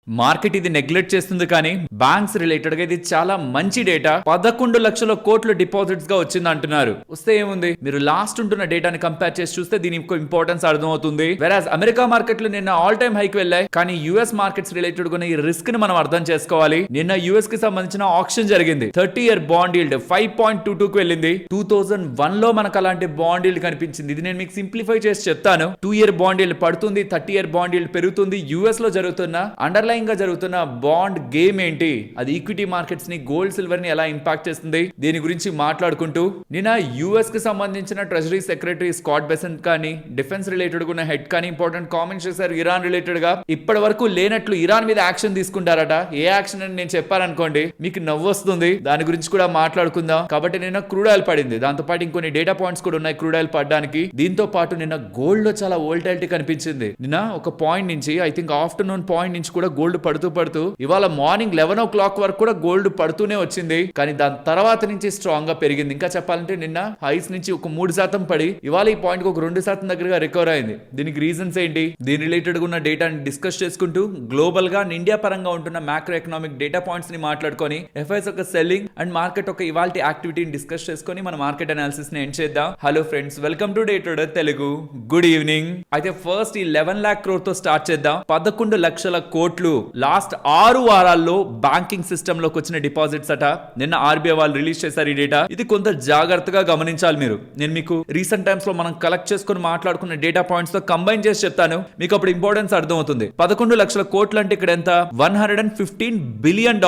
Market ఇది neglect చేస్తుంది కానీ బ్యాంక్స్ రిలేటెడ్ గా ఇది చాలా మంచి డేటా. 11 లక్షల కోట్లు డిపాజిట్స్ గా వచ్చింది అంటున్నారు. వస్తే ఏముంది, మీరు లాస్ట్ ఉంటున్న డేటాని కంపేర్ చేసి చూస్తే దీని ఇంపార్టెన్స్ అర్థమవుతుంది. వెరాజ్ అమెరికా మార్కెట్లు నిన్న ఆల్ టైమ్ హైక్ వెళ్ళాయి, కానీ యుఎస్ మార్కెట్స్ రిలేటెడ్ గా ఈ రిస్క్ ని మనం అర్థం చేసుకోవాలి. నిన్న యుఎస్ కి సంబంధించిన ఆక్షన్ జరిగింది. 30-year బాండ్ ఈల్డ్ 5.22 కు వెళ్ళింది. 2001 లో మనకు అలాంటి బాండ్ ఈల్డ్ కనిపించింది. ఇది నేను మీకు సింప్లిఫై చేసి చెప్తాను. 2-year బాండ్ ఈల్డ్ పడుతుంది, 30-year బాండ్ ఈల్డ్ పెరుగుతుంది. యుఎస్ లో జరుగుతున్న అండర్లైన్ గా జరుగుతున్న బాండ్ గేమ్ ఏంటి, అది ఈక్విటీ మార్కెట్స్ ని, గోల్డ్ సిల్వర్ ని ఎలా ఇంపాక్ట్ చేస్తుంది, దీని గురించి మాట్లాడుకుంటూ నిన్న యుఎస్ కి సంబంధించిన ట్రెజరీ సెక్రటరీ స్కాట్ బెసెంట్ కానీ, డిఫెన్స్ రిలేటెడ్ ఉన్న హెడ్ కానీ ఇంపార్టెంట్ కామెంట్స్ చేశారు. ఇరాన్ రిలేటెడ్ గా ఇప్పటి వరకు లేనట్లు ఇరాన్ మీద యాక్షన్ తీసుకుంటారట. ఏ యాక్షన్ అని నేను చెప్పారనుకోండి మీకు నవ్వు వస్తుంది. దాని గురించి కూడా మాట్లాడుకుందాం. కాబట్టి నిన్న క్రూడ్ ఆయిల్ పడింది, దాంతో పాటు ఇంకొన్ని డేటా పాయింట్స్ కూడా ఉన్నాయి క్రూడ్ ఆయిల్ పడడానికి. దీంతో పాటు నిన్న గోల్డ్ లో చాలా వోల్టాలిటీ కనిపించింది. నిన్న ఒక పాయింట్ నుంచి ఐ థింక్ ఆఫ్టర్నూన్ పాయింట్ నుంచి కూడా గోల్డ్ పడుతూ ఇవాళ మార్నింగ్ 11 o'clock వరకు కూడా గోల్డ్ పడుతూనే వచ్చింది. కానీ దాని తర్వాత నుంచి స్ట్రాంగ్ గా పెరిగింది. ఇంకా చెప్పాలంటే నిన్న హైస్ నుంచి ఒక 3% పడి ఇవాళ ఈ పాయింట్ ఒక 2% దగ్గరగా రికవర్ అయింది. దీనికి రీజన్స్ ఏంటి, దీని రిలేటెడ్ ఉన్న డేటాని డిస్కస్ చేసుకుంటూ గ్లోబల్ గా ఇండియా పరంగా ఉంటున్న మ్యాక్రో ఎకనామిక్ డేటా పాయింట్స్ ని మాట్లాడుకొని ఎఫ్ఐఎస్ ఒక సెల్లింగ్ అండ్ మార్కెట్ ఒక ఇవాల్టి యాక్టివిటీని డిస్కస్ చేసుకొని మన మార్కెట్ అనాలిసిస్ ని ఎండ్ చేద్దాం. Hello friends, welcome to day trader Telugu. Good evening. అయితే ఫస్ట్ ఈ 11 lakh crore తో స్టార్ట్ చేద్దాం. 11 లక్షల కోట్లు లాస్ట్ 6 వారాల్లో బ్యాంకింగ్ సిస్టమ్ లోకి వచ్చిన డిపాజిట్స్ అట. నిన్న ఆర్బీఐ వాళ్ళు రిలీజ్ చేశారు ఈ డేటా. ఇది కొంత జాగ్రత్తగా గమనించాలి మీరు. నేను మీకు రీసెంట్ టైమ్స్ లో మనం కలెక్ట్ చేసుకుని మాట్లాడుకున్న డేటా పాయింట్స్ తో కంబైన్ చేసి చెప్తాను, మీకు అప్పుడు ఇంపార్టెన్స్ అర్థమవుతుంది. 11 లక్షల కోట్లు అంటే ఇక్కడ ఎంత, $115 billion.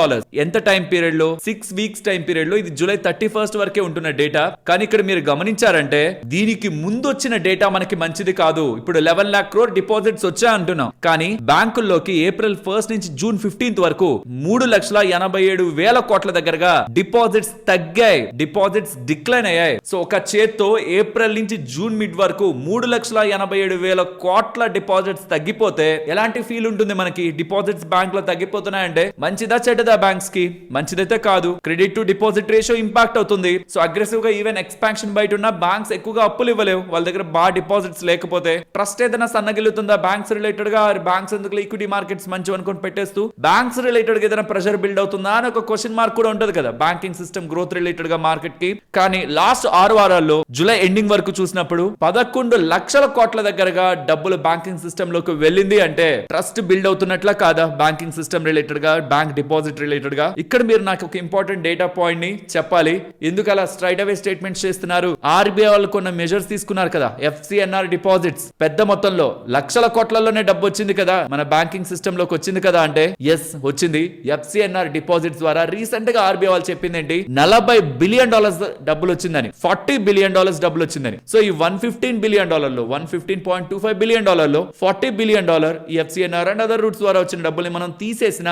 ఎంత టైం పీరియడ్ లో, 6 weeks టైం పీరియడ్ లో. ఇది జూలై 31st వరకే ఉంటున్న డేటా. కానీ ఇక్కడ మీరు గమనించారంటే దీనికి ముందు వచ్చిన డేటా మనకి మంచిది కాదు. ఇప్పుడు 11 lakh crore డిపాజిట్స్ వచ్చా అంటున్నాం, కానీ బ్యాంకుల్లోకి ఏప్రిల్ 1st నుంచి జూన్ 15th వరకు 3,87,000 కోట్ల దగ్గరగా డిపాజిట్స్ తగ్గాయి, డిపాజిట్స్ డిక్లైన్ అయ్యాయి. సో ఒక చేత్తో ఏప్రిల్ నుంచి జూన్ మిడ్ వరకు 3,87,000 కోట్ల డిపాజిట్స్ తగ్గిపోతే ఎలాంటి ఫీల్ ఉంటుంది మనకి? డిపాజిట్స్ బ్యాంక్ లో తగ్గిపోతున్నాయంటే మంచిదా చెడ్డదా? బ్యాంక్స్ కి మంచిదైతే కాదు. Credit to deposit ratio impact అవుతుంది. సో అగ్రెసివ్ గా ఈవెన్ ఎక్స్పాన్షన్ బయట ఉన్న బ్యాంక్స్ ఎక్కువగా అప్పులు ఇవ్వలేవు, వాళ్ళ దగ్గర బాగా డిపాజిట్స్ లేకపోతే. ట్రస్ట్ ఏదైనా సన్నగిల్లుతుందా బ్యాంక్స్ రిలేటెడ్ గా? బ్యాంక్స్ ఎందుకు ఈక్విటీ మార్కెట్స్ మంచి అనుకుని పెట్టేస్తూ బ్యాంక్స్ రిలేటెడ్ గా ఏదైనా ప్రెషర్ బిల్డ్ అవుతుందా అని ఒక క్వశ్చన్ మార్క్ కూడా ఉంటది కదా బ్యాంకింగ్ సిస్టమ్ గ్రోత్ రిలేటెడ్ గా మార్కెట్ కి. కానీ లాస్ట్ 6 వారాల్లో జూలై ఎండింగ్ వరకు చూసినప్పుడు 11 లక్షల కోట్ల దగ్గరగా డబ్బులు బ్యాంకింగ్ సిస్టమ్ లోకి వెళ్ళింది. అంటే ట్రస్ట్ బిల్డ్ అవుతున్నట్లా కాదా బ్యాంకింగ్ సిస్టమ్ రిలేటెడ్ గా, బ్యాంక్ డిపాజిట్ రిలేటెడ్ గా? ఇక్కడ మీరు నాకు ఒక ఇంపార్టెంట్ డేటా పాయింట్ ని చెప్పాలి. ఎందుకు అలా స్ట్రైట్ అవే స్టేట్మెంట్స్ చేస్తున్నారు? ఆర్బీఐ వాళ్ళు కొన్ని మెజర్స్ తీసుకున్నారు కదా, ఎఫ్సిఎన్ఆర్ డిపాజిట్స్ పెద్ద మొత్తంలో లక్షల కోట్లలోనే డబ్బు వచ్చింది కదా, మన బ్యాంకింగ్ సిస్టమ్ లోకి వచ్చింది కదా. అంటే ఎస్ వచ్చింది. ఎఫ్సిఎన్ఆర్ డిపాజిట్స్ ద్వారా రీసెంట్ గా ఆర్బీఐ వాళ్ళు చెప్పింది ఏంటి, $40 billion డబ్బులు వచ్చిందని, $40 billion డబ్బులు వచ్చిందని. సో ఈ $115 billion లో, $115.25 billion లో $40 billion ఈ ఎఫ్సిఎన్ఆర్ అండ్ అదర్ రూట్స్ ద్వారా వచ్చిన డబ్బుల్ని మనం తీసేసిన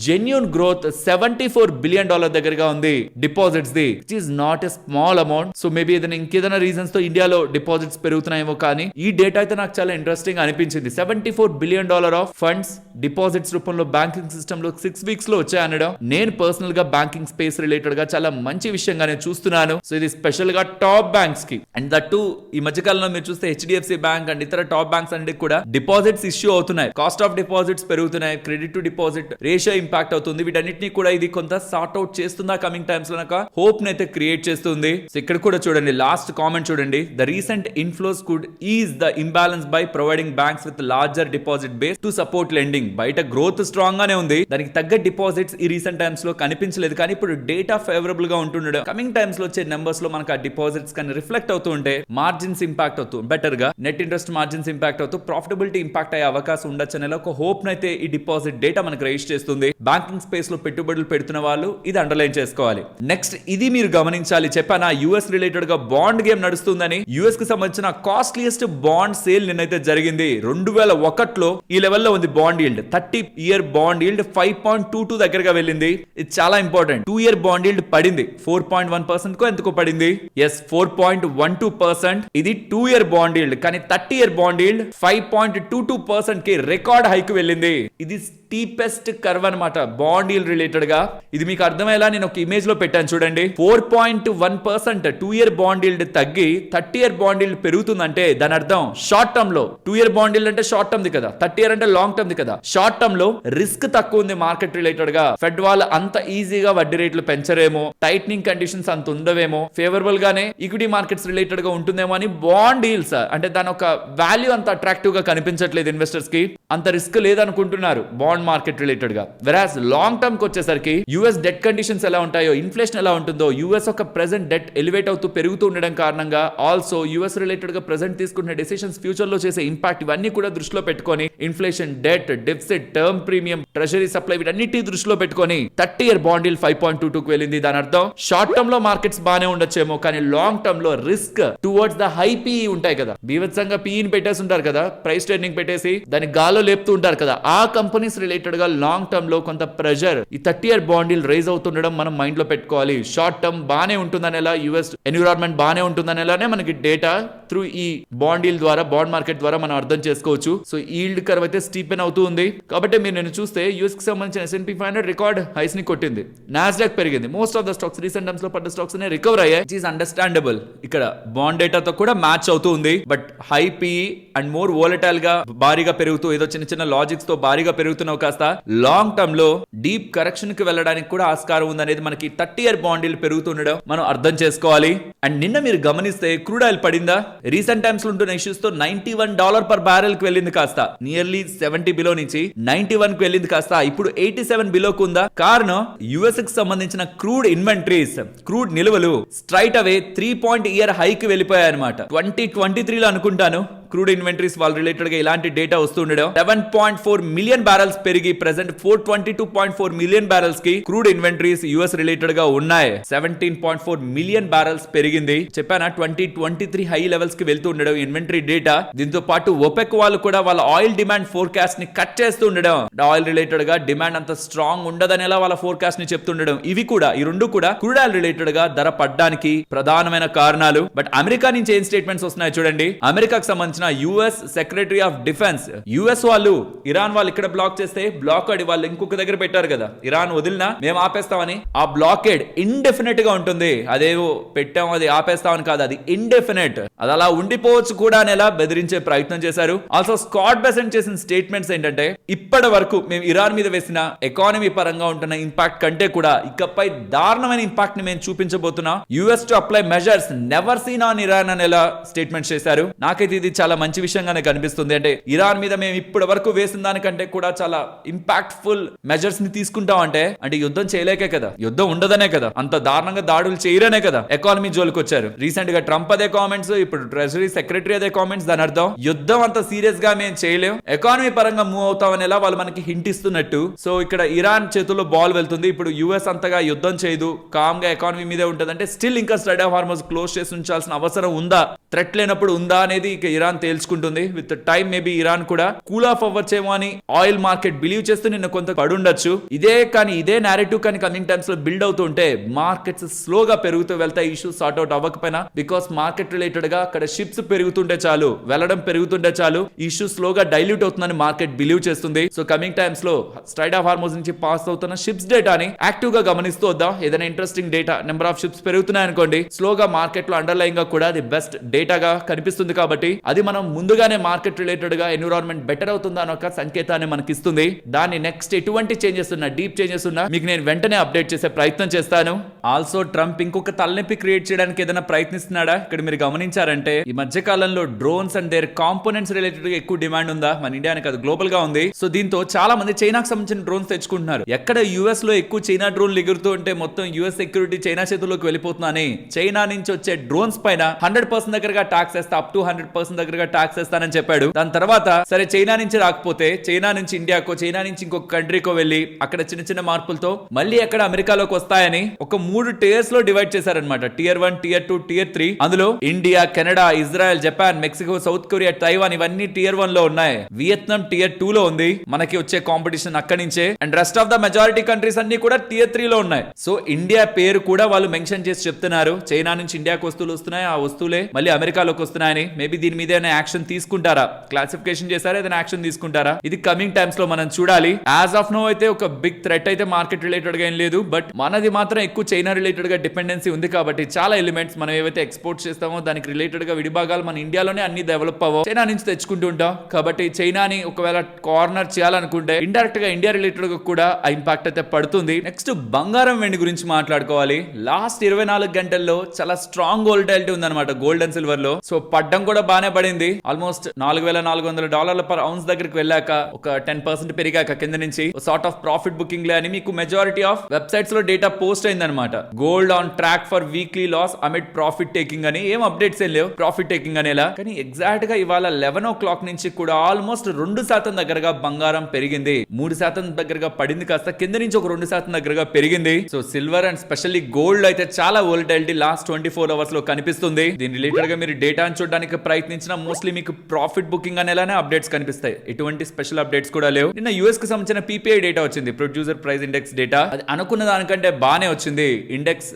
జెన్యూన్ గ్రోత్ $74 billion దగ్గరగా ఉంది deposits the. It is not a small amount. So maybe ఏదైనా ఇంకేదైనా రీజన్స్ తో ఇండియాలో డిపాజిట్స్ పెరుగుతున్నాయేమో, కానీ ఈ డేటా అయితే నాకు చాలా ఇంట్రెస్టింగ్ అనిపించింది. $74 billion ఆఫ్ ఫండ్స్ డిపాజిట్స్ రూపంలో బ్యాంకింగ్ సిస్టమ్ లో 6 weeks లో వచ్చాయనడం నేను పర్సనల్ గా బ్యాంకింగ్ స్పేస్ రిలేటెడ్ గా చాలా మంచి విషయంగానే చూస్తున్నాను. సో ఇది స్పెషల్ గా టాప్ బ్యాంక్స్ కి. అండ్ దట్ ఈ మధ్యకాలంలో మీరు చూస్తే హెచ్డిఎఫ్సి బ్యాంక్ అండ్ ఇతర టాప్ బ్యాంక్స్ అన్నిటికి కూడా డిపాజిట్స్ ఇష్యూ అవుతున్నాయి. కాస్ట్ ఆఫ్ డిపాజిట్స్ పెరుగుతున్నాయి, credit to deposit ratio impact అవుతుంది. వీటన్నిటిని కూడా ఇది కొంత సార్ట్ అవుట్ చేస్తుందా కమింగ్ టైమ్స్ లో? హోప్ నైతే క్రియేట్ చేస్తుంది. సో ఇక్కడ కూడా చూడండి, లాస్ట్ కామెంట్ చూడండి, the recent inflows could is the imbalance by providing banks with larger deposit base to support lending. బయట గ్రోత్ స్ట్రాంగ్ గానే ఉంది, దానికి తగ్గ డిపాజిట్స్ ఈ రీసెంట్ టైమ్స్ లో కనిపించలేదు. కానీ ఇప్పుడు డేటా ఫేవరబుల్ గా ఉంటుండడం, కమింగ్ టైమ్స్ లో వచ్చే నెంబర్స్ లో మనకు ఆ డిపాజిట్స్ కానీ రిఫ్లెక్ట్ అవుతూ ఉంటే మార్జిన్స్ ఇంపాక్ట్ అవుతూ బెటర్ గా నెట్ ఇంట్రెస్ట్ మార్జిన్స్ ఇంపాక్ట్ అవుతూ ప్రాఫిటబిలిటీ ఇంపాక్ట్ అయ్యే అవకాశం ఉండొచ్చు అనే ఒక హోప్ నైతే ఈ డిపాజిట్ డేటా మనకు రైజ్ చేస్తుంది. బ్యాంకింగ్ స్పేస్ లో పెట్టుబడులు పెడుతున్న వాళ్ళు ఇది అండర్లైన్ చేసుకోవాలి. నెక్స్ట్ ఇది మీరు గమనించాలి, చెప్పానా యుఎస్ రిలేటెడ్ గా బాండ్ గేమ్ నడుస్తుందని. యుఎస్ కి సంబంధించిన కాస్ట్లీయెస్ట్ బాండ్ సేల్ నిన్నైతే జరిగింది. 2001లో ఈ లెవెల్లో ఉంది bond yield. 30-year bond yield 5.22 దగ్గరగా వెళ్ళింది. ఇది చాలా ఇంపార్టెంట్. 2-year బాండ్ ఈల్డ్ పడింది 4.1% కో ఎందుకో పడింది. ఎస్ 4.12%. ఇది 2-year బాండ్ ఈల్డ్. కానీ 30-year బాండ్ ఈల్డ్ 5.22% కి రికార్డ్ హైక్ వెళ్ళింది. ఇది స్టీపెస్ట్ కర్వ్ అనమాట బాండ్ ఈల్డ్ రిలేటెడ్ గా. ఇది మీకు అర్థమయ్యేలా నేను ఒక ఇమేజ్ లో పెట్టాను చూడండి. 4.1% 2 ఇయర్ బాండ్ ఈల్డ్ తగ్గి 30 ఇయర్ బాండ్ ఈల్డ్ పెరుగుతుందంటే దాని అర్థం షార్ట్ టర్మ్ లో 2 ఇయర్ బాండ్ ఈల్డ్ అంటే షార్ట్ టర్మ్ ది కదా, 30 ఇయర్ అంటే లాంగ్ టర్మ్ ది కదా. షార్ట్ టర్మ్ లో రిస్క్ తక్కువ ఉంది మార్కెట్ రిలేటెడ్ గా. ఫెడ్ వాళ్ళు అంత ఈజీగా వడ్డీ రేట్లు పెంచరేమో, టైట్నింగ్ కండిషన్స్ అంత ఉండవేమో, ఫేవరబుల్ గానే ఈక్విటీ మార్కెట్స్ రిలేటెడ్ గా ఉంటుందేమో అని బాండ్ డీల్స్ అంటే దాని ఒక వాల్యూ అంత అట్రాక్టివ్ గా కనిపించట్లేదు ఇన్వెస్టర్స్ కి. అంత రిస్క్ లేదనుకుంటున్నారు బాండ్ మార్కెట్ రిలేటెడ్ గా. వెరాస్ లాంగ్ టర్మ్ కి వచ్చేసరికి యుఎస్ డెట్ కండిషన్స్ ఎలా ఉంటాయో, ఇన్ఫ్లేషన్ ఎలా ఉంటుందో, యుఎస్ ఒక ప్రెసెంట్ డెట్ ఎలివేట్ అవుతూ పెరుగుతూ ఉండడం కారణంగా ఆల్సో యుఎస్ రిలేటెడ్ గా ప్రెసెంట్ తీసుకున్న డెసిషన్స్ ఫ్యూచర్ లో చేసే ఇంపాక్ట్ ఇవన్నీ కూడా దృష్టిలో పెట్టుకొని inflation, debt, deficit, term premium, treasury supply వీటన్నిటి దృష్టిలో పెట్టుకొని 30 ఇయర్ బాండ్ ఈల్డ్ 5.22 కు వెళ్ళింది. దాని అర్థం షార్ట్ టర్మ్ లో మార్కెట్స్ బానే ఉండొచ్చేమో, కానీ లాంగ్ టర్మ్ లో risk towards the high PE ఉంటాయి కదా, బీభత్సంగా పీఈని పెట్టేసి ఉంటారు కదా, ప్రైస్ ట్రేడింగ్ పెట్టేసి దాని గాల్లో లేపుతూ ఉంటారు కదా, ఆ కంపెనీస్ రిలేటెడ్ గా లాంగ్ టర్మ్ లో కొంత ప్రెషర్ ఈ 30 ఇయర్ బాండ్ ఈల్డ్ రైజ్ అవుతుండడం మనం మైండ్ లో పెట్టుకోవాలి. షార్ట్ టర్మ్ బానే ఉంటుందనేలా, యుఎస్ ఎన్విరాన్మెంట్ బానే ఉంటుందనేలానే మనకి డేటా త్రూ ఈ బాండ్ ఈల్డ్ ద్వారా, బాండ్ మార్కెట్ ద్వారా మనం అర్థం చేసుకోవచ్చు. సో ఈల్డ్ కర్వ్ అయితే స్టీపెన్ అవుతూ ఉంది. కాబట్టి మీరు నేను చూస్తే యూఎస్ కి సంబంధించిన S&P 500 రికార్డ్ హైస్ ని కొట్టింది, నాస్డాక్ పెరిగింది. Most of the stocks recent times లో పడ్డ స్టాక్స్ నే రికవర్ అయ్యాయి. It is understandable. ఇక్కడ బాండ్ డేటాతో కూడా మ్యాచ్ అవుతూ ఉంది. But high PE and more volatile గా భారీగా పెరుగుతూ ఏదో చిన్న చిన్న లాజిక్స్ తో భారీగా పెరుగుతున్నావు కాస్త లాంగ్ టర్మ్ లో డీప్ కరెక్షన్ కి వెళ్ళడానికి కూడా ఆస్కారం ఉందనేది మనకి 30 ఇయర్ బాండ్ ఈల్డ్ పెరుగుతుండడం మనం అర్థం చేసుకోవాలి. అండ్ నిన్న మీరు గమనిస్తే క్రూడ్ ఆయిల్ పడిందా, రీసెంట్ టైమ్స్ లో ఉంటున్న ఇష్యూస్ తో $91 పర్ బ్యారెల్ కి వెళ్ళింది కాస్త, నియర్లీ 70 బిలో నుంచి 91 కి వెళ్ళింది కాస్త ఇప్పుడు 87 బిలోకి ఉందా. కారణం యుఎస్ కి సంబంధించిన క్రూడ్ ఇన్వెంటరీస్, క్రూడ్ నిల్వలు స్ట్రైట్ అవే 3 ఇయర్ హై కి వెళ్ళిపోయాయి అనమాట. 2023 లో అనుకుంటాను క్రూడ్ ఇన్వెంటరీస్ వాళ్ళ రిలేటెడ్ గా ఇలాంటి డేటా వస్తుండడం. 7.4 మిలియన్ బ్యారల్స్ పెరిగి ప్రెసెంట్ 422.4 మిలియన్ బ్యారల్స్ కి క్రూడ్ ఇన్వెంటరీస్ యుఎస్ రిలేటెడ్ గా ఉన్నాయి. 17.4 మిలియన్ బ్యారల్స్ పెరిగింది. చెప్పానా 2023 హై లెవెల్స్ కి వెళ్తూ ఉండడం ఇన్వెంటరీ డేటా. దీంతో పాటు ఒపెక్ వాళ్ళు కూడా వాళ్ళ ఆయిల్ డిమాండ్ ఫోర్కాస్ట్ ని కట్ చేస్తూ ఉండడం, ఆయిల్ రిలేటెడ్ గా డిమాండ్ అంత స్ట్రాంగ్ ఉండదనేలా వాళ్ళ ఫోర్కాస్ట్ ని చెప్తుండడం. ఇవి కూడా ఈ రెండు కూడా క్రూడ్ ఆయిల్ రిలేటెడ్ గా ధర పడ్డానికి ప్రధానమైన కారణాలు. బట్ అమెరికా నుంచి ఏం స్టేట్మెంట్స్ వస్తున్నాయి చూడండి. అమెరికాకు సంబంధించిన US secretary of defence, US వాళ్ళు ఇరాన్ వాళ్ళు ఇక్కడ బ్లాక్ చేస్తే బ్లాకేడ్ వాళ్ళు ఇంకొక దగ్గర పెట్టారు కదా, ఇరాన్ వదిలినా మేము ఆపేస్తామని. ఆ బ్లాకేడ్ ఇండెఫినెట్ గా ఉంటుంది. అదేవో పెట్టాం అది ఆపేస్తామని కాదు, అది ఇండెఫినెట్, అది అలా ఉండిపోవచ్చు కూడా అనేలా బెదిరించే ప్రయత్నం చేశారు. ఆల్సో స్కాట్ బెసెంట్ చేసిన స్టేట్మెంట్స్ ఏంటంటే ఇప్పటి వరకు మేము ఇరాన్ మీద వేసిన ఎకానమీ పరంగా ఉంటున్న ఇంపాక్ట్ కంటే కూడా ఇకపై దారుణమైన ఇంపాక్ట్ ని మేము చూపించబోతున్నాం. US to apply measures never seen on Iran అనేలా స్టేట్మెంట్ చేశారు. నాకైతే ఇది చాలా మంచి విషయంగానే కనిపిస్తుంది. అంటే ఇరాన్ మీద మేము ఇప్పటి వరకు వేసిన దానికంటే కూడా చాలా ఇంపాక్ట్ఫుల్ మెజర్స్ ని తీసుకుంటాం అంటే యుద్ధం చేయలేకే కదా, యుద్ధం ఉండదనే కదా, అంత దారుణంగా దాడులు చేయరనే కదా ఎకానమీ జోలికి వచ్చారు. రీసెంట్ గా ట్రంప్ అదే కామెంట్స్, ఇప్పుడు ట్రెజరీ సెక్రటరీ అదే కామెంట్స్. దాని అర్థం యుద్ధం అంత సీరియస్ గా మేము చేయలేం, ఎకానమీ పరంగా మూవ్ అవుతాం అనేలా వాళ్ళు మనకి హింట్ ఇస్తున్నట్టు. సో ఇక్కడ ఇరాన్ చేతుల్లో బాల్ వెళ్తుంది. ఇప్పుడు యుఎస్ అంతగా యుద్ధం చేయదు, కామ్ గా ఎకానమీ మీదే ఉంటుంది అంటే స్టిల్ ఇంకా స్ట్రైట్ ఆఫ్ హార్మోస్ క్లోజ్ చేసి ఉంచాల్సిన అవసరం ఉందా, థ్రెట్ లేనప్పుడు ఉందా అనేది ఇక ఇరాన్ తేల్చుకుంటుంది. విత్ టైం మేబీ ఇరాన్ కూడా కూల్ ఆఫ్ అవ్వచ్చేమో అని ఆయిల్ మార్కెట్ బిలీవ్ చేస్తూ నిన్న కొంత పడుండొచ్చు. ఇదే నేరేటివ్ కానీ కమింగ్ టైమ్స్ లో బిల్డ్ అవుతూ ఉంటే మార్కెట్స్ స్లోగా పెరుగుతూ వెళ్తాయి, ఇష్యూస్ సార్ట్ అవుట్ అవ్వకపోయినా. బికాస్ మార్కెట్ రిలేటెడ్ గా అక్కడ షిప్స్ పెరుగుతుంటే చాలు, వెళ్ళడం పెరుగుతుంటే చాలు, ఇష్యూ స్లోగా డైల్యూట్ అవుతుందని మార్కెట్ బిలీవ్ చేస్తుంది. సో కమింగ్ టైమ్స్ లో స్ట్రైట్ ఆఫ్ హార్మోస్ నుంచి పాస్ అవుతున్న షిప్స్ డేటాని యాక్టివ్ గా గమనిస్తూ వద్దాం. ఏదైనా interesting data, number of ships పెరుగుతున్నాయి అనుకోండి, స్లోగా మార్కెట్ లో అండర్లైన్ గా కూడా అది బెస్ట్ డేటాగా కనిపిస్తుంది. కాబట్టి అది మనం ముందుగానే మార్కెట్ రిలేటెడ్ గా ఎన్విరాన్మెంట్ బెటర్ అవుతుందా అని ఒక సంకేతాన్ని మనకి ఇస్తుంది. దాన్ని నెక్స్ట్ ఎటువంటి చేంజెస్ ఉన్నా, డీప్ చేంజెస్ ఉన్నా మీకు నేను వెంటనే అప్డేట్ చేసే ప్రయత్నం చేస్తాను. ఆల్సో ట్రంప్ ఇంకొక తలనొప్పి క్రియేట్ చేయడానికి ఏదైనా ప్రయత్నిస్తున్నాడా? ఇక్కడ మీరు గమనించారంటే ఈ మధ్య కాలంలో drones and their components related గా ఎక్కువ డిమాండ్ ఉందా మన ఇండియానికి, అది గ్లోబల్ గా ఉంది. సో దీంతో చాలా మంది చైనాకు సంబంధించిన డ్రోన్స్ తెచ్చుకుంటున్నారు. ఎక్కడ యుఎస్ లో ఎక్కువ చైనా డ్రోన్లు ఎగురుతూ ఉంటే మొత్తం యుఎస్ సెక్యూరిటీ చైనా చేతుల్లోకి వెళ్ళిపోతుందని చైనా నుంచి వచ్చే డ్రోన్స్ పైన 100% దగ్గరగా టాక్స్ వేస్తా, అప్ టు 100% దగ్గరగా టాక్స్ వేస్తానని చెప్పాడు. దాని తర్వాత సరే చైనా నుంచి రాకపోతే చైనా నుంచి ఇండియాకో, చైనా నుంచి ఇంకొక కంట్రీకో వెళ్ళి అక్కడ చిన్న చిన్న మార్పులతో మళ్ళీ ఎక్కడ అమెరికాలోకి వస్తాయని ఒక 3 టైర్స్ లో డివైడ్ చేశారనమాట. Tier 1, tier 2, tier 3. అందులో India, Canada, Israel, Japan, Mexico, South Korea, Taiwan ఇవన్నీ టియర్ 1 లో ఉన్నాయి. వియత్నాం టియర్ 2 లో ఉంది. మనకి వచ్చే కాంపిటీషన్ అక్కడి నుంచే. And rest of the majority countries అన్ని కూడా టియర్ 3 లో ఉన్నాయి. సో ఇండియా పేరు కూడా వాళ్ళు మెన్షన్ చేసి చెప్తున్నారు. చైనా నుంచి ఇండియాకి వస్తువులు వస్తున్నాయి, ఆ వస్తువులే మళ్ళీ అమెరికాలోకి వస్తున్నాయని. మేబీ దీని మీదే ఏదైనా యాక్షన్ తీసుకుంటారా, క్లాసిఫికేషన్ చేస్తారా, ఏదైనా యాక్షన్ తీసుకుంటారా, ఇది కమింగ్ టైమ్స్ లో మనం చూడాలి. యాజ్ ఆఫ్ నో అయితే ఒక బిగ్ థ్రెట్ అయితే మార్కెట్ రిలేటెడ్ గా ఏం లేదు, బట్ మనది మాత్రం ఎక్కువ చైనా రిలేటెడ్ గా డిపెండెన్సీ ఉంది కాబట్టి చాలా ఎలిమెంట్స్ మనం ఏవైతే ఎక్స్పోర్ట్ చేస్తామో దానికి రిలేటెడ్ గా విడిభాగాలు మన ఇండియాలోనే అన్ని డెవలప్ అవ్వవు, చైనా నుంచి తెచ్చుకుంటూ ఉంటాం. కాబట్టి చైనాని ఒకవేళ కార్నర్ చేయాలనుకుంటే ఇండైరెక్ట్ గా ఇండియా రిలేటెడ్ గా కూడా ఆ ఇంపాక్ట్ అయితే పడుతుంది. నెక్స్ట్ బంగారం వెండి గురించి మాట్లాడుకోవాలి. లాస్ట్ 24 గంటల్లో చాలా స్ట్రాంగ్ వోల్టాలిటీ ఉందన్నమాట గోల్డ్ అండ్ సిల్వర్ లో. సో పడ్డం కూడా బానే పడింది. ఆల్మోస్ట్ $4,400 పర్ ఔన్స్ దగ్గరికి వెళ్ళాక ఒక 10% పెరిగాక కింద నుంచి సార్ట్ ఆఫ్ ప్రాఫిట్ బుకింగ్ లే అని మీకు మెజారిటీ ఆఫ్ వెబ్సైట్స్ లో డేటా పోస్ట్ అయిందనమాట. Gold on track for weekly loss amid profit taking అని ఏం అప్డేట్స్ ఏం లేవు ప్రాఫిట్ టేకింగ్ అనేలా. కానీ ఎగ్జాక్ట్ గా ఇవాళ 11 o'clock నుంచి కూడా ఆల్మోస్ట్ 2% దగ్గరగా బంగారం పెరిగింది. 3% దగ్గరగా పడింది, కాస్త కింద నుంచి ఒక 2% దగ్గరగా పెరిగింది. So silver and specially gold అయితే చాలా వోల్టాలిటీ లాస్ట్ 24 hours లో కనిపిస్తుంది. దీని రిలేటెడ్ గా మీరు డేటా చూడడానికి ప్రయత్నించిన మోస్ట్లీ మీకు ప్రాఫిట్ బుకింగ్ అనేలానే అప్డేట్స్ కనిపిస్తాయి, ఎటువంటి స్పెషల్ అప్డేట్స్ కూడా లేవు. నిన్న యూఎస్ కి సంబంధించిన పీపీఐ డేటా వచ్చింది, ప్రొడ్యూసర్ ప్రైస్ ఇండెక్స్ డేటా. అది అనుకున్న దానికంటే బానే వచ్చింది. Index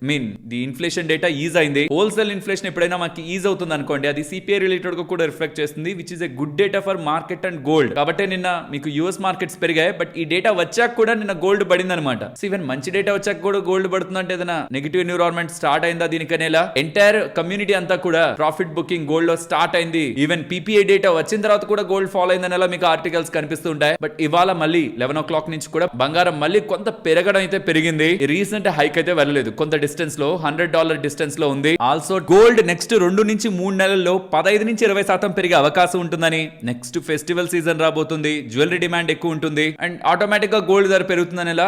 the inflation data is అయింది. హోల్సేల్ ఇన్ఫ్లేషన్ ఎప్పుడైనా మనకి ఈజ్ అవుతుంది అనుకోండి, అది సిపిఐ రిలేటెడ్ గా కూడా రిఫ్లెక్ట్ చేస్తుంది, which is a good data for market and gold. కాబట్టి నిన్న మీకు యూఎస్ మార్కెట్స్ పెరిగాయి, బట్ ఈ డేటా వచ్చాక కూడా నిన్న గోల్డ్ పడింది అనమాట. ఈవెన్ మంచి డేటా వచ్చాక కూడా గోల్డ్ పడుతుంది అంటే ఏదైనా నెగిటివ్ ఎన్విరాన్మెంట్ స్టార్ట్ అయిందా దీనికనేలా. ఎంటైర్ కమ్యూనిటీ అంతా కూడా ప్రాఫిట్ బుకింగ్ గోల్డ్ లో స్టార్ట్ అయింది. ఈవెన్ పీపీఐ డేటా వచ్చిన తర్వాత కూడా గోల్డ్ ఫాలో అయిందనేలా మీకు ఆర్టికల్స్ కనిపిస్తూ ఉంటాయి. బట్ ఇవాళ మళ్ళీ 11 o'clock నుంచి కూడా బంగారం మళ్ళీ కొంత పెరగడం అయితే పెరిగింది. రీసెంట్ హైక్ అయితే వెళ్ళలేదు, కొంత డిస్టెన్స్ లో $100 డిస్టెన్స్ లో ఉంది. ఆల్సో గోల్డ్ నెక్స్ట్ 2 నుంచి 3 నెలల్లో 15 నుంచి 20% పెరిగే అవకాశం ఉంటుందని. నెక్స్ట్ ఫెస్టివల్ సీజన్ రాబోతుంది, జ్యువెలరీ డిమాండ్ ఎక్కువ ఉంటుంది అండ్ ఆటోమేటిక్ గా గోల్డ్ ధర పెరుగుతుందనేలా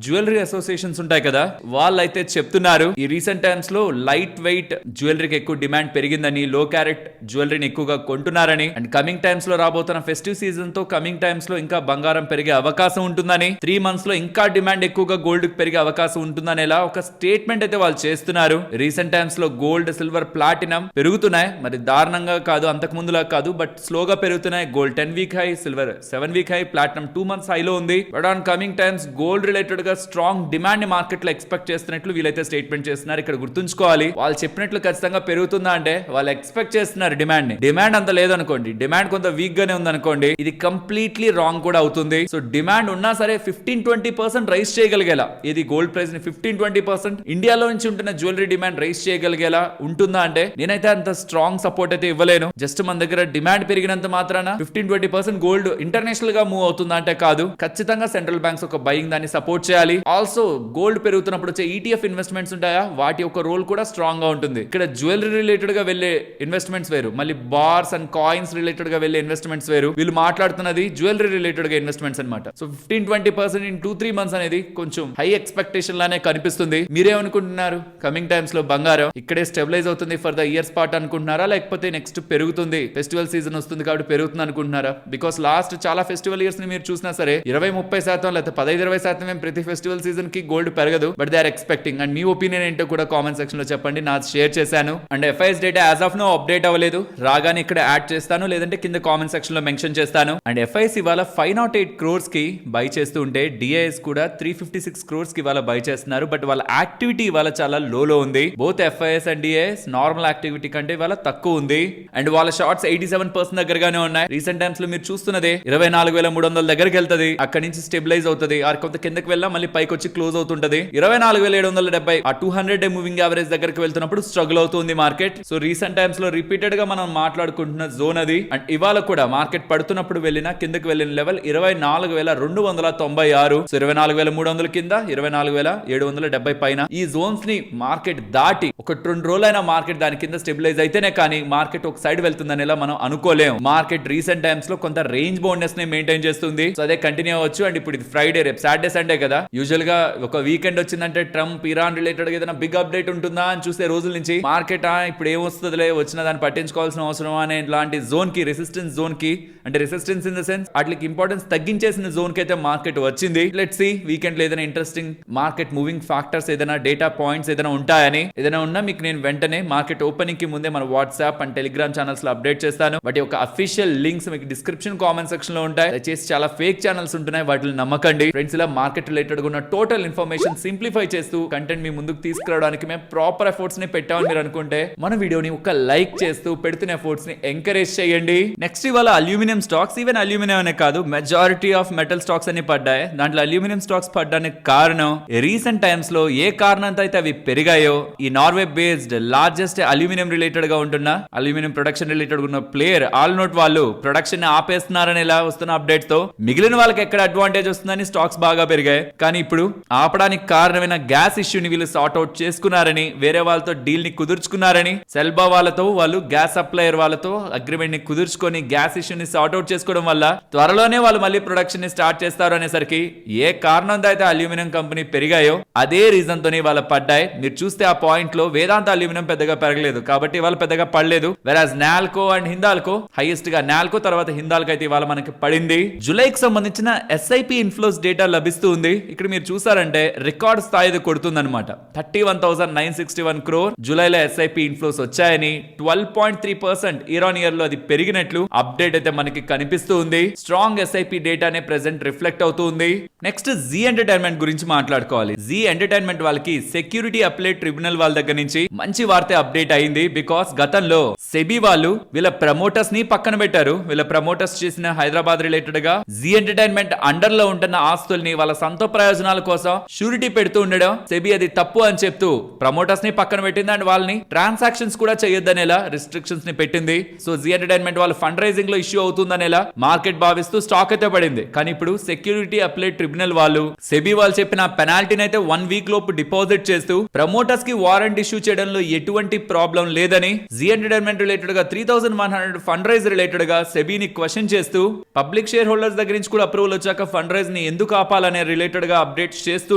జ్యువెలరీ అసోసియేషన్స్ ఉంటాయి కదా, వాళ్ళైతే చెప్తున్నారు. ఈ రీసెంట్ టైమ్స్ లో లైట్ వెయిట్ జ్యువెలరీకి ఎక్కువ డిమాండ్ పెరిగిందని, లో క్యారెట్ జ్యువెలరీని ఎక్కువగా కొంటున్నారని అండ్ కమింగ్ టైమ్స్ లో రాబోతున్న ఫెస్టివ్ సీజన్ తో కమింగ్ టైమ్స్ లో ఇంకా బంగారం పెరిగే అవకాశం ఉంటుందని, 3 months లో ఇంకా డిమాండ్ ఎక్కువగా గోల్డ్ పెరిగే అవకాశం ఉంటుందనేలా ఒక స్టేట్మెంట్ అయితే వాళ్ళు చేస్తున్నారు. రీసెంట్ టైమ్స్ లో గోల్డ్, సిల్వర్, ప్లాటినం పెరుగుతున్నాయి, మరి దారుణంగా కాదు, అంతకు ముందులా కాదు, బట్ స్లోగా పెరుగుతున్నాయి. Gold 10 week high, silver 7 week high, platinum 2 months హైలో ఉంది. But on coming times gold related గా స్ట్రాంగ్ డిమాండ్ ని మార్కెట్ లో ఎక్స్పెక్ట్ చేస్తున్నట్లు వీళ్ళైతే స్టేట్మెంట్ చేస్తున్నారు. ఇక్కడ గుర్తుంచుకోవాలి, వాళ్ళు చెప్పినట్లు ఖచ్చితంగా పెరుగుతుందా అంటే వాళ్ళు ఎక్స్పెక్ట్ చేస్తున్నారు డిమాండ్ ని. డిమాండ్ అంత లేదనుకోండి, డిమాండ్ కొంత వీక్ గానే ఉందనుకోండి, ఇది కంప్లీట్లీ రాంగ్ కూడా అవుతుంది. సో డిమాండ్ ఉన్నా సరే 15-20% రైస్ చేయగలిగేలా, ఇది గోల్డ్ ప్రైస్ ని 15-20% ఇండియాలో నుంచి ఉంటున్న జ్యువెలరీ డిమాండ్ రైస్ చేయగలిగేలా ఉంటుందా అంటే నేనైతే అంత స్ట్రాంగ్ సపోర్ట్ అయితే ఇవ్వలేను. జస్ట్ మన దగ్గర డిమాండ్ పెరిగినంత మాత్రాన 15-20% గోల్డ్ ఇంటర్నేషనల్ గా మూవ్ అవుతుందా అంటే కాదు. ఖచ్చితంగా సెంట్రల్ బ్యాంక్స్ ఒక బయింగ్ దాన్ని సపోర్ట్ చేయాలి. ఆల్సో గోల్డ్ పెరుగుతున్నప్పుడు వచ్చే ఈటీఎఫ్ ఇన్వెస్ట్మెంట్స్ ఉంటాయా, వాటి యొక్క రోల్ కూడా స్ట్రాంగ్ గా ఉంటుంది. ఇక్కడ జ్యువెలరీ రిలేటెడ్ గా వెళ్లే ఇన్వెస్ట్మెంట్స్ వేరు, మళ్ళీ బార్స్ అండ్ కాయిన్స్ రిలేటెడ్ గా వెళ్లే ఇన్వెస్ట్మెంట్స్ వేరు. వీళ్ళు మాట్లాడుతున్నది జ్యువెలరీ రిలేటెడ్ గా ఇన్వెస్ట్మెంట్స్ అనమాట. సో 15-20% ఇన్ 2-3 months అనేది కొంచెం హై ఎక్స్పెక్టేషన్ లానే కనిపిస్తుంది. మీరేమనుకుంటున్నారు? కమింగ్ టైమ్స్ లో బంగారం ఇక్కడే స్టెబిలైజ్ అవుతుంది ఫర్ ద ఇయర్స్ పార్ట్ అనుకుంటున్నారా, లేకపోతే నెక్స్ట్ పెరుగుతుంది, ఫెస్టివల్ సీజన్ వస్తుంది కాబట్టి పెరుగుతుంది అనుకుంటున్నారా? బికాస్ లాస్ట్ చాలా ఫెస్టివల్ ఇయర్స్ ని మీరు చూసినా సరే 20-30% లేకపోతే 15-20% ప్రతి ఫెస్టివల్ సీజన్ కి గోల్డ్ పెరగదు, but they are expecting. And మీ ఒపీనియన్ ఏంటో కూడా కామెంట్ సెక్షన్ లో చెప్పండి, నాది షేర్ చేశాను. And FIs data as of no update అవ్వలేదు, రాగానే ఇక్కడ యాడ్ చేస్తాను, లేదంటే కింద కామెంట్ సెక్షన్ లో మెన్షన్ చేస్తాను. అండ్ ఎఫ్ఐఎస్ ఇవాళ 508 crores కి బై చేస్తూ ఉంటే డిఐఎస్ కూడా 356 crores కి ఇవాళ బై చేస్తున్నారు. బట్ వాళ్ళ యాక్టివిటీ ఇవాళ చాలా లో ఉంది. Both FIs and DIs normal activity కంటే ఇవాళ తక్కువ ఉంది. అండ్ వాళ్ళ షార్ట్స్ 87% దగ్గరగానే ఉన్నాయి. రీసెంట్ టైమ్స్ లో మీరు చూస్తున్నదే 24,300 దగ్గరికి వెళ్తది, అక్కడి నుంచి స్టెబిలైజ్ అవుతుంది, ఆ కొంత కిందకి వెళ్ళా మళ్ళీ పైకి వచ్చి క్లోజ్ అవుతుంటది. 24,770 ఆ 200 day మూవింగ్ యావరేజ్ దగ్గరికి వెళ్తున్నప్పుడు స్ట్రగుల్ అవుతుంది మార్కెట్. సో రీసెంట్ టైమ్స్ లో రిపీటెడ్ గా మనం మాట్లాడుకుంటున్న జోన్ అది. అండ్ ఇవాళ కూడా మార్కెట్ పడుతున్నప్పుడు వెళ్ళిన కిందకి వెళ్ళిన లెవెల్ 24,296. సో 24,300 కింద, 24,770 పైన ఈ జోన్స్ ని మార్కెట్ దాటి ఒక 2 రోజులైన మార్కెట్ దాని కింద స్టెబిలైజ్ అయితేనే కానీ మార్కెట్ ఒక సైడ్ వెళ్తుందనేలా మనం అనుకోలేము. మార్కెట్ రీసెంట్ టైమ్స్ లో కొంత రేంజ్ బౌండ్నెస్ ని మెయింటైన్ చేస్తుంది. సో అదే కంటిన్యూ అవ్వచ్చు. అండ్ ఇప్పుడు ఇది ఫ్రైడే, రేపు సాటర్డే సండే కదా, యూజువల్ గా ఒక వీకెండ్ వచ్చిందంటే ట్రంప్ ఇరాన్ రిలేటెడ్ ఏదైనా బిగ్ అప్డేట్ ఉంటుందా అని చూసే రోజుల నుంచి మార్కెట్ ఇప్పుడు ఏమొస్తుందిలే, వచ్చిన దాన్ని పట్టించుకోవాల్సిన అవసరం అనే ఇలాంటి జోన్ కి, రెసిస్టెన్స్ జోన్ కి, అంటే రెసిస్టెన్స్ ఇన్ ద సెన్స్ వాటికి ఇంపార్టెన్స్ తగ్గించేసిన జోన్ కి అయితే మార్కెట్ వచ్చింది. లెట్స్ సీ వీకెండ్ లో ఏదైనా ఇంట్రెస్టింగ్ మార్కెట్ మూవింగ్ ఫ్యాక్టర్స్, ఏదైనా డేటా పాయింట్స్ ఏదైనా ఉంటాయని. ఏదైనా ఉన్నా మీకు నేను వెంటనే మార్కెట్ ఓపెనింగ్ కి ముందే మన వాట్సాప్ అండ్ టెలిగ్రామ్ ఛానల్స్ లో అప్డేట్ చేస్తాను. వాటి యొక్క అఫీషియల్ లింక్స్ మీకు డిస్క్రిప్షన్ కామెంట్ సెక్షన్ లో ఉంటాయి. దయచేసి చాలా ఫేక్ ఛానల్స్ ఉంటున్నాయి, వాటిని నమ్మకండి ఫ్రెండ్స్. ఇలా మార్కెట్ రిలేటెడ్ ఉన్న టోటల్ ఇన్ఫర్మేషన్ సింప్లిఫై చేస్తూ కంటెంట్ మీ ముందుకు తీసుకురావడానికి మేము ప్రాపర్ ఎఫర్ట్స్ ని పెట్టామని మీరు అనుకుంటే మన వీడియోని ఒక లైక్ చేస్తూ పెడుతున్న ఎఫర్ట్స్ ఎక్స్పోర్ట్స్ ని ఎంకరేజ్ చేయండి. నెక్స్ట్ ఇవాళ అల్యూమినియం స్టాక్స్, ఈవెన్ అల్యూమినియం అనే కాదు మెజారిటీ ఆఫ్ మెటల్ స్టాక్స్ అన్ని పడ్డాయి. దాంట్లో అల్యూమినియం స్టాక్స్ పడ్డానికి కారణం రీసెంట్ టైమ్స్ లో ఏ కారణంతో అయితే అవి పెరిగాయో ఈ Norway based largest aluminium related గా ఉంటున్న అల్యూమినియం ప్రొడక్షన్ రిలేటెడ్ ఉన్న ప్లేయర్ ఆల్నోట్ వాళ్ళు ప్రొడక్షన్ ఆపేస్తున్నారని ఇలా వస్తున్న అప్డేట్స్ తో మిగిలిన వాళ్ళకి ఎక్కడ అడ్వాంటేజ్ వస్తుందని స్టాక్స్ బాగా పెరిగాయి. కానీ ఇప్పుడు ఆపడానికి కారణమైన గ్యాస్ ఇష్యూని వీళ్ళు సార్ట్ అవుట్ చేసుకున్నారని, వేరే వాళ్ళతో డీల్ ని కుదుర్చుకున్నారని, సెల్బా వాళ్ళతో వాళ్ళు గ్యాస్ సప్లయర్ వాళ్ళతో అగ్రిమెంట్ ని కుదుర్చుకొని గ్యాస్ ఇష్యూని సార్ట్ అవుట్ చేసుకోవడం వల్ల త్వరలోనే వాళ్ళు మళ్ళీ ప్రొడక్షన్ ని స్టార్ట్ చేస్తారు అనేసరికి ఏ కారణంతో అయితే అల్యూమినియం కంపెనీ పెరిగాయో అదే రీజన్ తోనే వాళ్ళ పడ్డాయి. మీరు చూస్తే ఆ పాయింట్ లో వేదాంత అల్యూమినియం పెద్దగా పెరగలేదు కాబట్టి వాళ్ళు పెద్దగా పడలేదు. వెరాజ్ నాల్కో అండ్ హిందాల్కో హైయెస్ట్ గా, నాల్కో తర్వాత హిందాల్కో అయితే ఇవాళ మనకి పడింది. జూలైకి సంబంధించిన ఎస్ఐపి ఇన్ఫ్లోస్ డేటా లభిస్తూ ఉంది. ఇక్కడ మీరు చూసారంటే రికార్డ్ స్థాయి కొడుతుందన్నమాట. 31,961 crore జూలైలో ఎస్ఐపి ఇన్ఫ్లోస్ వచ్చాయని 12.3% ఇయర్ ఆన్ ఇయర్ లో అది పెరిగినట్లు అప్డేట్ అయితే మనకి కనిపిస్తూ ఉంది. స్ట్రాంగ్ ఎస్ఐపి డేటానే ప్రెసెంట్ రిఫ్లెక్ట్ అవుతూ ఉంది. నెక్స్ట్ జీ ఎంటర్టైన్మెంట్ గురించి మాట్లాడుకోవాలి. జీ ఎంటర్టైన్మెంట్ వాళ్ళకి సెక్యూరిటీ అప్లైట్ ట్రిబ్యునల్ వాళ్ళ దగ్గర నుంచి మంచి వార్త అప్డేట్ అయింది. బికాస్ గతంలో సెబీ వాళ్ళు వీళ్ళ ప్రమోటర్స్ ని పక్కన పెట్టారు. వీళ్ళ ప్రమోటర్స్ చేసిన హైదరాబాద్ రిలేటెడ్ గా జీ ఎంటర్టైన్మెంట్ అండర్ లో ఉంటున్న ఆస్తుల్ని వాళ్ళ సొంత ప్రయోజనాల కోసం షూరిటీ పెడుతూ ఉండడం సెబీ అది తప్పు అని చెప్తూ ప్రమోటర్స్ ని పక్కన పెట్టింది అండ్ వాళ్ళని ట్రాన్సాక్షన్స్ కూడా చేయొద్దనేలా రిస్ట్రిక్షన్స్ ని పెట్టింది. సో జీ ఎంటర్టైన్మెంట్ వాళ్ళు ఫండ్ రైజింగ్ లో ఇష్యూ అవుతుందనేలా మార్కెట్ భావిస్తూ స్టాక్ అయితే పడింది. కానీ ఇప్పుడు సెక్యూరిటీ అప్లైట్ ట్రిబ్యునల్ వాళ్ళు సెబీ వాళ్ళు చెప్పిన పెనాల్టీని అయితే 1 వీక్ లోపు డిపాజిట్ చేస్తూ ప్రమోటర్స్ కి వారెంట్ ఇష్యూ చేయడంలో ఎటువంటి ప్రాబ్లం లేదని, జీ ఎంటర్టైన్మెంట్ రిలేటెడ్ గా 3,100 ఫండ్ రైజ్ రిలేటెడ్ గా సెబీని క్వశ్చన్ చేస్తూ పబ్లిక్ షేర్ హోల్డర్స్ దగ్గర నుంచి కూడా అప్రూవల్ వచ్చాక ఫండ్ రైజ్ ని ఎందుకు ఆపాలనే రిలేటెడ్ గా అప్డేట్స్ చేస్తూ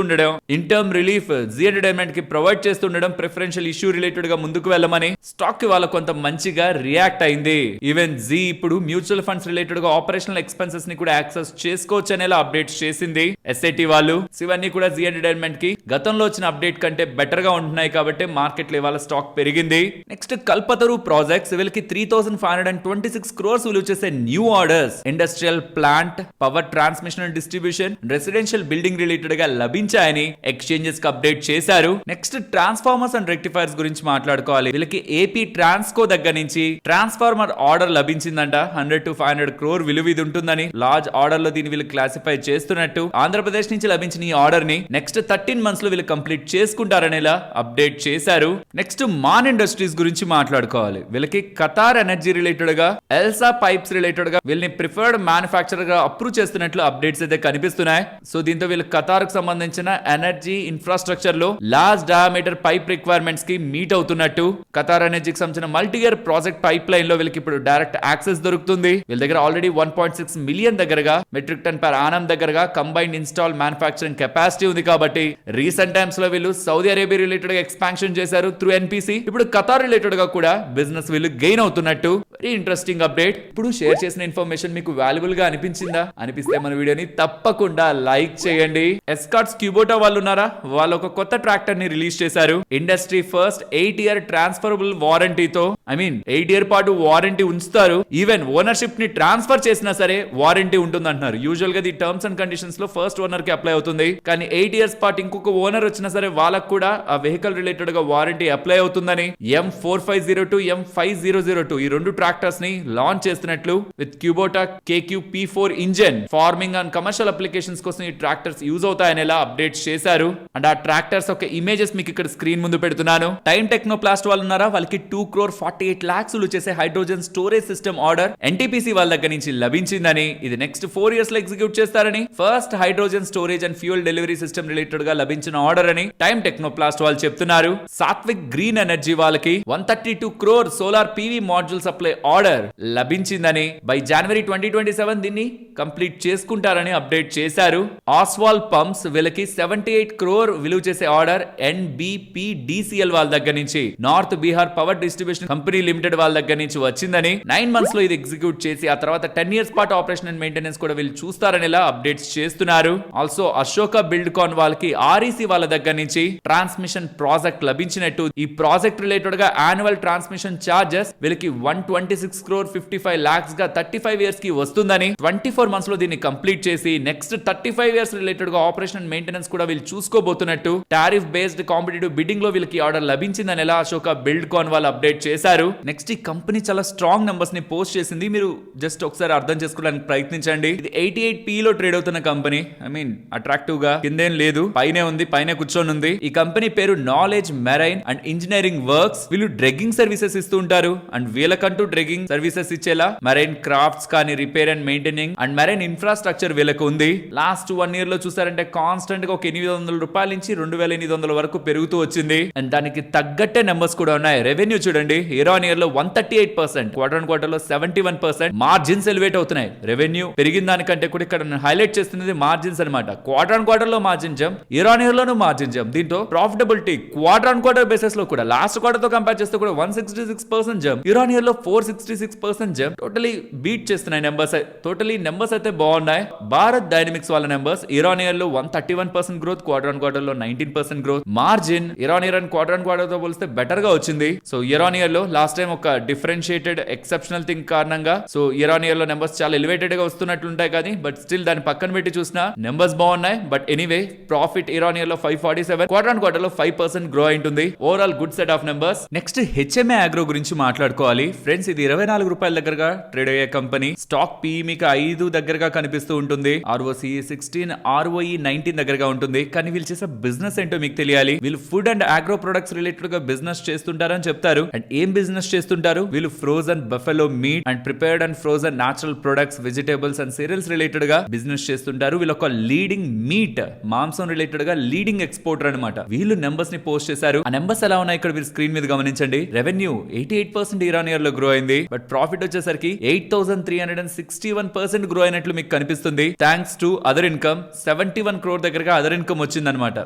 ఉండడం, interim relief Zee entertainment కి ప్రొవైడ్ చేస్తుండడం, ప్రిఫరెన్షియల్ ఇష్యూ రిలేటెడ్ గా ముందుకు వెళ్ళమని స్టాక్ కి వాళ్ళ కొంత మంచిగా రియాక్ట్ అయింది. ఈవెన్ జీ ఇప్పుడు మ్యూచువల్ ఫండ్స్ రిలేటెడ్ గా ఆపరేషనల్ ఎక్స్పెన్సెస్ ని కూడా యాక్సెస్ చేసుకోవచ్చు అనేలా అప్డేట్స్ చేసింది ఎస్ఐటి వాళ్ళు. ఇవన్నీ కూడా జీ ఎంటర్టైన్మెంట్ కి గతంలో వచ్చిన అప్డేట్ కంటే బెటర్ గా ఉంటున్నాయి కాబట్టి మార్కెట్ లో ఇవాళ స్టాక్ పెరిగింది. నెక్స్ట్ కల్పతరు ప్రాజెక్ట్స్ వీళ్ళకి 3,526 crores విలువ చేసే new orders industrial plant, power transmission and distribution, residential building related గా లభించాయని ఎక్స్చేంజెస్ కి అప్డేట్ చేశారు. నెక్స్ట్ ట్రాన్స్ఫార్మర్స్ అండ్ రెక్టిఫైర్స్ గురించి మాట్లాడుకోవాలి. వీళ్ళకి ఏపీ ట్రాన్స్కో దగ్గర నుంచి ట్రాన్స్ఫార్మర్ ఆర్డర్ లభించిందంట. 100 to 500 crore విలువ ఇది ఉంటుందని లార్జ్ ఆర్డర్ లో దీన్ని వీళ్ళు క్లాసిఫై చేస్తున్నట్టు ఆంధ్రప్రదేశ్ నుంచి లభించిన ఈ ఆర్డర్ ని నెక్స్ట్ 13 months లో వీళ్ళు కంప్లీట్ చేసుకుంటారనేలా అప్డేట్ చేశారు. నెక్స్ట్ మాన్ ఇండస్ట్రీస్ గురించి మాట్లాడుకోవాలి. వీళ్ళకి ఖతార్ ఎనర్జీ రిలేటెడ్ గా ఎల్సా పైప్స్ రిలేటెడ్ గా వీళ్ళని ప్రిఫర్డ్ మ్యానుఫ్యాక్చరర్ గా అప్రూవ్ చేస్తున్నట్లు అప్డేట్స్ అయితే కనిపిస్తున్నాయి. సో దీంతో వీళ్ళు ఖతార్ కు సంబంధించిన ఎనర్జీ ఇన్ఫ్రాస్ట్రక్చర్ లో లార్జ్ డయామీటర్ పైప్ రిక్వైర్మెంట్స్ కి మీట్ అవుతున్నట్టు, ఖతార్ ఎనర్జీకి సంబంధించిన multi year project pipe line లో వీళ్ళకి ఇప్పుడు డైరెక్ట్ యాక్సెస్ దొరుకుతుంది. వీళ్ళ దగ్గర ఆల్రెడీ 1.6 మిలియన్ దగ్గరగా మెట్రిక్ టన్ పర్ ఆనం దగ్గరగా కంబైన్డ్ ఇన్స్టాల్ మ్యానుఫ్యాక్చరింగ్ కెపాసిటీ ఉంది. కాబట్టి రీసెంట్ టైమ్స్ లో వీళ్ళు సౌదీ అరేబియా రిలేటెడ్ గా ఎక్స్పాన్షన్ చేశారు త్రూ ఎన్పిసి. ఇప్పుడు ఖతార్ రిలేటెడ్ గా కూడా బిజినెస్ వీళ్ళు గెయిన్ అవుతున్నట్టు వెరీ ఇంట్రెస్టింగ్ అప్డేట్. ఇప్పుడు షేర్ చేసిన ఇన్ఫర్మేషన్ మీకు వాల్యుబుల్ గా అనిపించిందా? అనిపిస్తే మన వీడియోని తప్పకుండా లైక్ చేయండి. ఎస్కార్ట్స్ క్యూబోటా వాళ్ళు ఉన్నారా? వాళ్ళు ఒక కొత్త ట్రాక్టర్ ని రిలీజ్ చేశారు. ఇండస్ట్రీ ఫస్ట్ 8 year ట్రాన్స్ఫరబుల్ వారంటీతో, 8 year పాటు వారంటీ ఉంచుతారు. ఈవెన్ ఓనర్షిప్ ని ట్రాన్స్ఫర్ చేసినా సరే వారంటీ ఉంటుంది అంటున్నారు. యూజువల్ గా ది టర్మ్స్ అండ్ కండిషన్స్ లో ఫస్ట్ ఓనర్ కి అప్లై అవుతుంది. కానీ 8 years పాటు ఇంకొక ఓనర్ వచ్చినా సరే వాళ్ళకు కూడా ఆ వెహికల్ రిలేటెడ్ గా వారంటీ అప్లై అవుతుందని M4502 M5002 ఈ రెండు ట్రాక్టర్స్ ని లాంచ్ చేస్తున్నట్లు with Kubota KQ P4 engine farming and commercial applications కోసం ఈ ట్రాక్టర్స్ యూజ్ అవుతాయనేలా అప్డేట్స్ చేశారు. అండ్ ఆ ట్రాక్టర్స్ ఒక ఇమేజెస్ మీకు ఇక్కడ స్క్రీన్ ముందు పెడుతున్నాను. టైమ్ టెక్నోప్లాస్ట్ వాళ్ళు ఉన్నారా? వాళ్ళకి 2,48,00,000 విలువ చేసే hydrogen storage system order NTPC వాళ్ళ దగ్గర నుంచి లభించిందని, ఇది నెక్స్ట్ 4 years లో ఎగ్జిక్యూట్ చేస్తారని, first hydrogen storage and fuel delivery system related గా లభించిన ఆర్డర్ అని టైమ్ టెక్నోప్లాస్ట్ వాళ్ళు చెప్తున్నారు. సాత్విక్ గ్రీన్ ఎనర్జీ వాళ్ళకి 132 crore solar PV module supply order లభించిందని, బై జనవరి 2027 దీన్ని కంప్లీట్ చేసుకుంటారని అప్డేట్ చేశారు. ఆస్వాల్ పంప్స్ వీళ్ళకి 78 crore విలువ చేసే ఆర్డర్ NBPDCL వాళ్ళ దగ్గర నుంచి, north Bihar power distribution company limited వాళ్ళ దగ్గర నుంచి వచ్చిందని, 9 months లో ఇది ఎగ్జిక్యూట్ చేసి ఆ తర్వాత 10 years పాటు ఆపరేషన్ అండ్ మెయింటెనెన్స్ కూడా వీళ్ళు చూస్తారని అప్డేట్స్ చేస్తున్నారు. ఆల్సో అశోక బిల్డ్కాన్ వాళ్ళకి REC వాళ్ళ దగ్గర నుంచి ట్రాన్స్మిషన్ ప్రాజెక్ట్ లభించినట్టు, ఈ ప్రాజెక్ట్ రిలేటెడ్ గా యాన్యువల్ ట్రాన్స్మిషన్ చార్జెస్ వీళ్ళకి 120 26 crore 55 lakhs గా 35 ఇయర్స్ కి వస్తుందని 24 మంత్స్ లో దీన్ని కంప్లీట్ చేసి నెక్స్ట్ 35 ఇయర్స్ రిలేటెడ్ గా ఆపరేషన్ అండ్ మెయింటెనెన్స్ కూడా వీళ్ళు చూసుకోబోతున్నట్టు టారిఫ్ బేస్డ్ కాంపిటేటివ్ బిడ్డింగ్ లో వీళ్ళకి ఆర్డర్ లభించిందని ఎలా అశోక బిల్డ్ కాన్ వాళ్ళు అప్డేట్ చేశారు. నెక్స్ట్ ఈ కంపెనీ చాలా స్ట్రాంగ్ నంబర్స్ ని పోస్ట్ చేసింది. మీరు జస్ట్ ఒకసారి అర్థం చేసుకోవడానికి ప్రయత్నించండి. ఇది 88p లో ట్రేడ్ అవుతున్న కంపెనీ. ఐ మీన్ అట్రాక్టివ్ గా కిందేం లేదు, పైనే ఉంది, పైన కూర్చొని ఉంది. ఈ కంపెనీ పేరు knowledge marine and engineering works. వీళ్ళు డ్రెగ్గింగ్ సర్వీసెస్ ఇస్తూ ఉంటారు అండ్ వీళ్ళకంటూ డ్రెగ్గింగ్ సర్వీసెస్ ఇచ్చేలా మెరైన్ క్రాఫ్ట్స్ కానీ repair and maintaining and marine infrastructure వీళ్ళకు ఉంది. లాస్ట్ 1 year లో చూసారంటే కాన్స్టెంట్ గా ఒక 800 రూపాయల నుంచి 2800 వరకు పెరుగుతూ వచ్చింది. అండ్ దానికి తగ్గట్టే నెంబర్స్ కూడా ఉన్నాయి. రెవెన్యూ చూడండి, ఇయర్ ఆన్ ఇయర్ లో 138%, క్వార్టర్ ఆన్ క్వార్టర్ లో 71%. మార్జిన్స్ ఎలివేట్ అవుతున్నాయి. రెవెన్యూ పెరిగిన దానికంటే కూడా ఇక్కడ హైలైట్ చేస్తున్నది మార్జిన్స్ అనమాట. క్వార్టర్ ఆన్ క్వార్టర్ లో margin jump, year on year లోనూ మార్జిన్ జంప్. దీంతో profitability quarter on quarter basis లో కూడా లాస్ట్ క్వార్టర్ తో కంపేర్ చేస్తే కూడా 166% జంప్, ఇయర్ ఆన్ ఇయర్ లో 466% జంప్. టోటలీ బీట్ చేస్తున్నాయి నెంబర్స్. టోటలీ నెంబర్స్ అయితే బాగున్నాయి. భారత్ డైనమిక్స్ వాళ్ళ నెంబర్స్ ఇయర్ ఆన్ ఇయర్ లో 131% గ్రోత్, క్వార్టర్ ఆన్ క్వార్టర్ లో 19% growth. Margin year on year and quarter on quarter తో పోలిస్తే బెటర్ గా వచ్చింది. సో ఇయర్ ఆన్ ఇయర్ లో లాస్ట్ టైం ఒక డిఫరెన్షియేటెడ్ ఎక్సెప్షనల్ థింగ్ కారణంగా సో ఇయర్ ఆన్ ఇయర్ లో నెంబర్స్ చాలా ఎలివేటెడ్ గా వస్తున్నట్లుంటాయి కానీ బట్ స్టిల్ దాన్ని పక్కన పెట్టి చూసినా నెంబర్స్ బాగున్నాయి. But anyway profit year on year లో 547, క్వార్టర్ ఆన్ క్వార్టర్ లో 5% గ్రో అయింటుంది. Overall good set of numbers. Next HMA Agro గురించి మాట్లాడుకోవాలి ఫ్రెండ్స్. ఇది 24 రూపాయల దగ్గరగా ట్రేడ్ అయ్యే కంపెనీ. స్టాక్ పి మీకు 5 దగ్గరగా కనిపిస్తూ ఉంటుంది. ROCE 16, ROE 19 దగ్గరగా ఉంటుంది. కానీ వీళ్ళు చేసే బిజినెస్ ఏంటో మీకు తెలియాలి. వీళ్ళు food and agro products related గా బిజినెస్ చేస్తుంటారని చెప్తారు. అండ్ ఏం బిజినెస్ చేస్తుంటారు వీళ్ళు? Frozen buffalo meet and prepared and frozen natural products, vegetables and serials related గా బిజినెస్ చేస్తుంటారు. వీళ్ళు ఒక లీడింగ్ మీట్ మాంసం రిలేటెడ్ గా లీడింగ్ ఎక్స్పోర్టర్ అనమాట. వీళ్ళు నెంబర్స్ ని పోస్ట్ చేశారు. ఆ నెంబర్స్ ఎలా ఉన్నాయి ఇక్కడ మీరు స్క్రీన్ మీద గమనించండి. రెవెన్యూ 88% ఇయర్ ఆన్ ఇయర్ లో గ్రో అయింది. బట్ ప్రాఫిట్ వచ్చేసరికి 8361% గ్రో అయినట్లు మీకు కనిపిస్తుంది. Thanks to other income 71 crore దగ్గరగా అదర్ ఇన్కమ్ వచ్చింది అనమాట.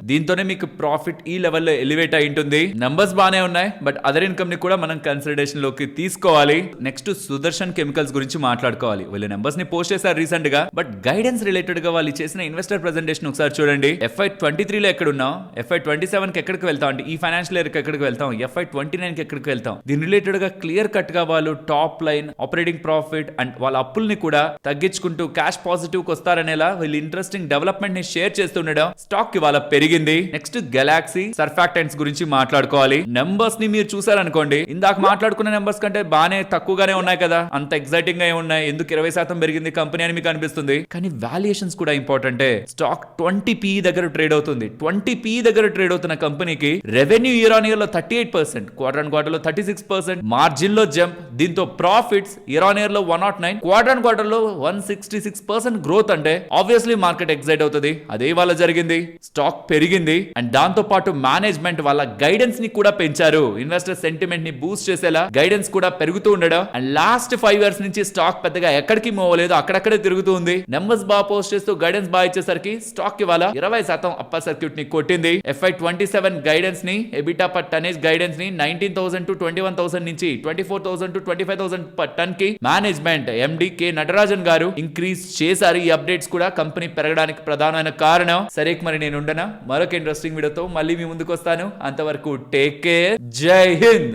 దీంతోనే మీకు ప్రాఫిట్ ఈ లెవెల్లో ఎలివేట్ అయి ఉంటుంది. నెంబర్స్ బానే ఉన్నాయి బట్ అదర్ ఇన్కమ్ ని కూడా మనం కన్సిడరేషన్ లోకి తీసుకోవాలి. నెక్స్ట్ సుదర్శన్ కెమికల్స్ గురించి మాట్లాడుకోవాలి. వీళ్ళ నెంబర్స్ ని పోస్ట్ చేశారు రీసెంట్ గా. బట్ గైడెన్స్ రిలేటెడ్ గా వాళ్ళు చేసిన ఇన్వెస్టర్ ప్రెజెంటేషన్ ఒకసారి చూడండి. FY23 లో ఎక్కడ ఉన్నాం, FY27 కి ఎక్కడికి వెళ్తాం అంటే ఈ ఫైనాన్షియల్ ఇయర్ కి ఎక్కడికి వెళ్తాం, FY29 కి ఎక్కడికి వెళ్తాం. దీని రిలేటెడ్ గా క్లియర్ కట్ గా వాళ్ళు top line, operating profit and వాళ్ళ అప్పుల్ని కూడా తగ్గించుకుంటూ క్యాష్ పాజిటివ్ కి వస్తారనేలా వీళ్ళు ఇంట్రెస్టింగ్ డెవలప్మెంట్ ని షేర్ చేస్తుండడం స్టాక్ కి వాళ్ళ పెరిగింది. నెక్స్ట్ గెలాక్సీ సర్ఫాక్టెంట్స్ గురించి మాట్లాడుకోవాలి. నెంబర్స్ ని మీరు చూసారనుకోండి, ఇందాక మాట్లాడుకున్న నెంబర్స్ కంటే బానే తక్కువగానే ఉన్నాయి కదా, అంత ఎగ్జైటింగ్ గా ఉన్నాయి. ఎందుకు 20% పెరిగింది కంపెనీ అని మీకు అనిపిస్తుంది. కానీ వాల్యుయేషన్స్ కూడా ఇంపార్టెంట్. స్టాక్ 20p దగ్గర ట్రేడ్ అవుతుంది. 20p దగ్గర ట్రేడ్ అవుతున్న కంపెనీకి రెవెన్యూ ఇయర్ ఆన్ ఇయర్ లో 38%, క్వార్టర్ ఆన్ క్వార్టర్ లో 36%, మార్జిన్ లో జంప్. దీంతో ప్రాఫిట్స్ ఇయర్ ఆన్ ఇయర్ లో 109, క్వార్టర్ ఆన్ క్వార్టర్ లో 166% గ్రోత్. అంటే ఆబ్వియస్లీ మార్కెట్ ఎగ్జైట్ అవుతుంది. అదే వాళ్ళ జరిగింది. స్టాక్ పెరిగింది అండ్ దాంతో పాటు మేనేజ్మెంట్ వాళ్ళ గైడెన్స్ ని కూడా పెంచారు. ఇన్వెస్టర్ సెంటిమెంట్ ని బూస్ట్ చేసేలా గైడెన్స్ కూడా పెరుగుతూ ఉండడం. అండ్ లాస్ట్ 5 years నుంచి స్టాక్ పెద్దగా ఎక్కడికి మూవ్ అవ్వలేదు, అక్కడక్కడే తిరుగుతూ ఉంది. నెంబర్స్ బాగా పోస్ట్ చేస్తూ గైడెన్స్ బాగా ఇచ్చేసరికి స్టాక్ ఇవాళ 20% అప్పర్ సర్క్యూట్ ని కొట్టింది. FY27 గైడెన్స్ ని, ఎబిటా పర్ టనేజ్ గైడెన్స్ ని 19,000 to 21,000 నుంచి 24,000 to 25,000 పర్ టన్ కి మేనేజ్మెంట్ MD K నటరాజన్ గారు ఇంక్రీజ్ చేశారు. ఈ అప్డేట్స్ కూడా కంపెనీ పెరగడానికి ప్రధానమైన కారణం. సరే మరి నేను ఉండనా, మరొక ఇంట్రెస్టింగ్ వీడియోతో మళ్ళీ మీ ముందుకు వస్తాను. అంతవరకు టేక్ కేర్, జై హింద్.